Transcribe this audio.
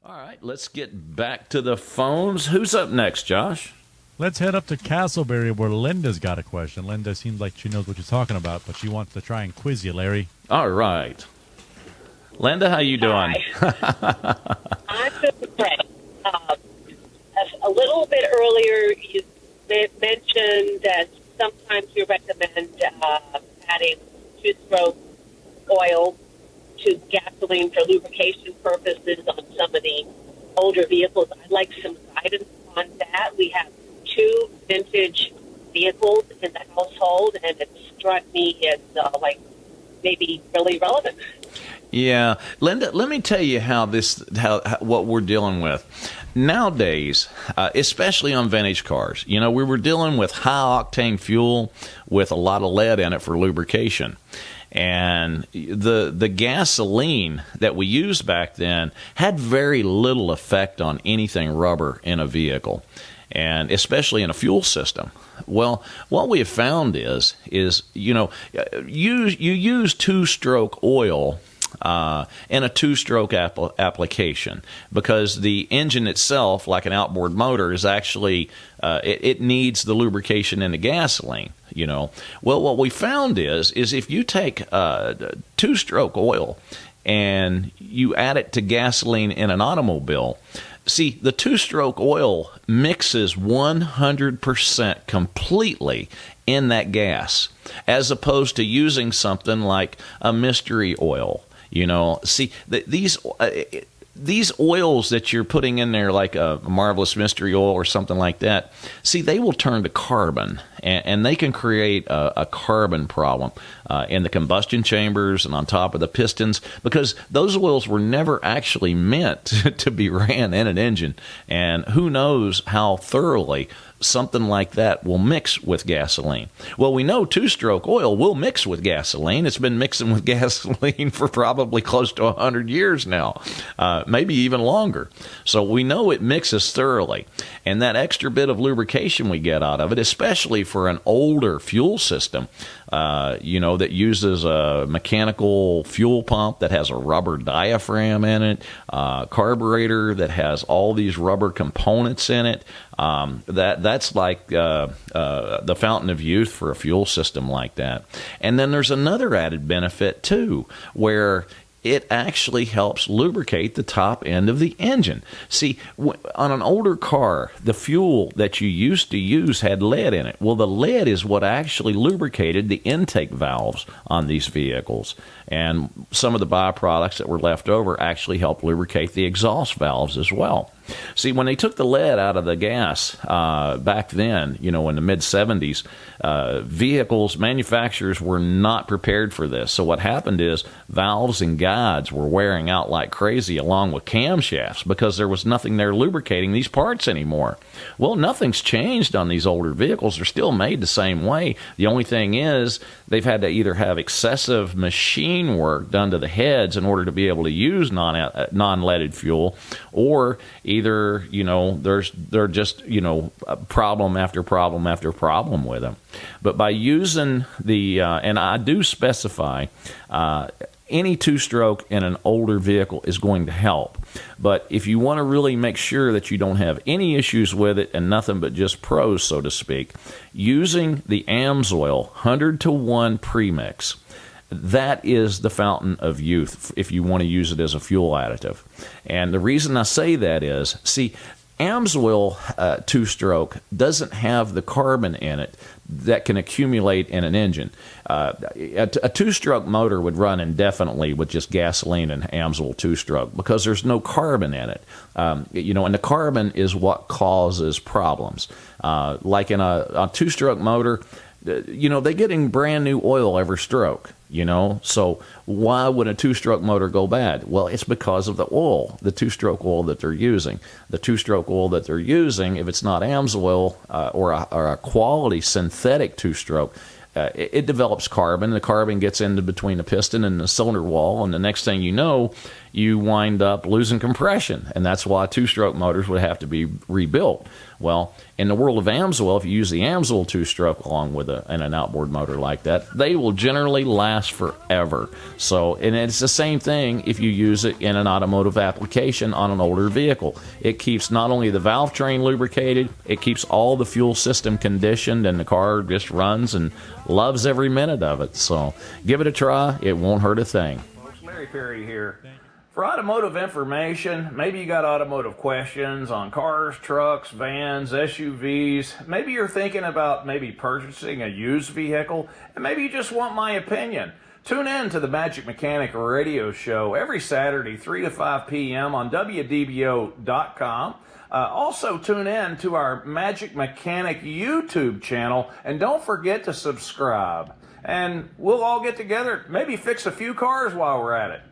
All right, let's get back to the phones. Who's up next, Josh? Let's head up to Castleberry where Linda's got a question. Linda seems like she knows what you're talking about, but she wants to try and quiz you, Larry. All right. Linda, how you doing? I'm doing great. A little bit earlier, you mentioned that sometimes you recommend adding two-stroke oil to gasoline for lubrication purposes on some of the older vehicles. I'd like some guidance on that. We have two vintage vehicles in the household, and it struck me as maybe really relevant. Yeah, Linda, let me tell you how what we're dealing with nowadays, especially on vintage cars. We were dealing with high octane fuel with a lot of lead in it for lubrication. And the gasoline that we used back then had very little effect on anything rubber in a vehicle, and especially in a fuel system. Well, what we have found is you use two-stroke oil in a two-stroke application, because the engine itself, like an outboard motor, is actually it needs the lubrication in the gasoline. Well, what we found is if you take two-stroke oil and you add it to gasoline in an automobile, see, the two-stroke oil mixes 100% completely in that gas, as opposed to using something like a mystery oil. See, these oils that you're putting in there, like a Marvelous Mystery Oil or something like that, see, they will turn to carbon, and they can create a carbon problem in the combustion chambers and on top of the pistons, because those oils were never actually meant to be ran in an engine. And who knows how thoroughly something like that will mix with gasoline. Well, we know two-stroke oil will mix with gasoline. It's been mixing with gasoline for probably close to 100 years now, maybe even longer. So we know it mixes thoroughly. And that extra bit of lubrication we get out of it, especially for an older fuel system, that uses a mechanical fuel pump that has a rubber diaphragm in it, carburetor that has all these rubber components in it, that's like the fountain of youth for a fuel system like that. And then there's another added benefit too, where it actually helps lubricate the top end of the engine. See, on an older car, the fuel that you used to use had lead in it. Well, the lead is what actually lubricated the intake valves on these vehicles. And some of the byproducts that were left over actually helped lubricate the exhaust valves as well. See, when they took the lead out of the gas back then, in the mid-'70s, manufacturers were not prepared for this. So what happened is valves and guides were wearing out like crazy, along with camshafts, because there was nothing there lubricating these parts anymore. Well, nothing's changed on these older vehicles. They're still made the same way. The only thing is they've had to either have excessive machine work done to the heads in order to be able to use non-leaded fuel, or either they're just problem after problem after problem with them. But by using and I do specify, any two-stroke in an older vehicle is going to help. But if you want to really make sure that you don't have any issues with it and nothing but just pros, so to speak, using the Amsoil 100-to-1 premix, that is the fountain of youth if you want to use it as a fuel additive. And the reason I say that is, see, Amsoil two-stroke doesn't have the carbon in it that can accumulate in an engine. A two-stroke motor would run indefinitely with just gasoline and Amsoil two-stroke, because there's no carbon in it. And the carbon is what causes problems. Like in a two-stroke motor, they're getting brand new oil every stroke. So why would a two-stroke motor go bad? Well, it's because of the oil, the two-stroke oil that they're using. The two-stroke oil that they're using, if it's not Amsoil or a quality synthetic two-stroke, it develops carbon. The carbon gets into between the piston and the cylinder wall, and the next thing you know, you wind up losing compression, and that's why two-stroke motors would have to be rebuilt. Well, in the world of Amsoil, if you use the Amsoil two-stroke along with an outboard motor like that, they will generally last forever. So, and it's the same thing if you use it in an automotive application on an older vehicle. It keeps not only the valve train lubricated, it keeps all the fuel system conditioned, and the car just runs and loves every minute of it. So, give it a try. It won't hurt a thing. Folks, Larry Perry here. For automotive information, maybe you got automotive questions on cars, trucks, vans, SUVs. Maybe you're thinking about maybe purchasing a used vehicle, and maybe you just want my opinion. Tune in to the Magic Mechanic radio show every Saturday, 3 to 5 p.m. on wdbo.com. Also, tune in to our Magic Mechanic YouTube channel, and don't forget to subscribe. And we'll all get together, maybe fix a few cars while we're at it.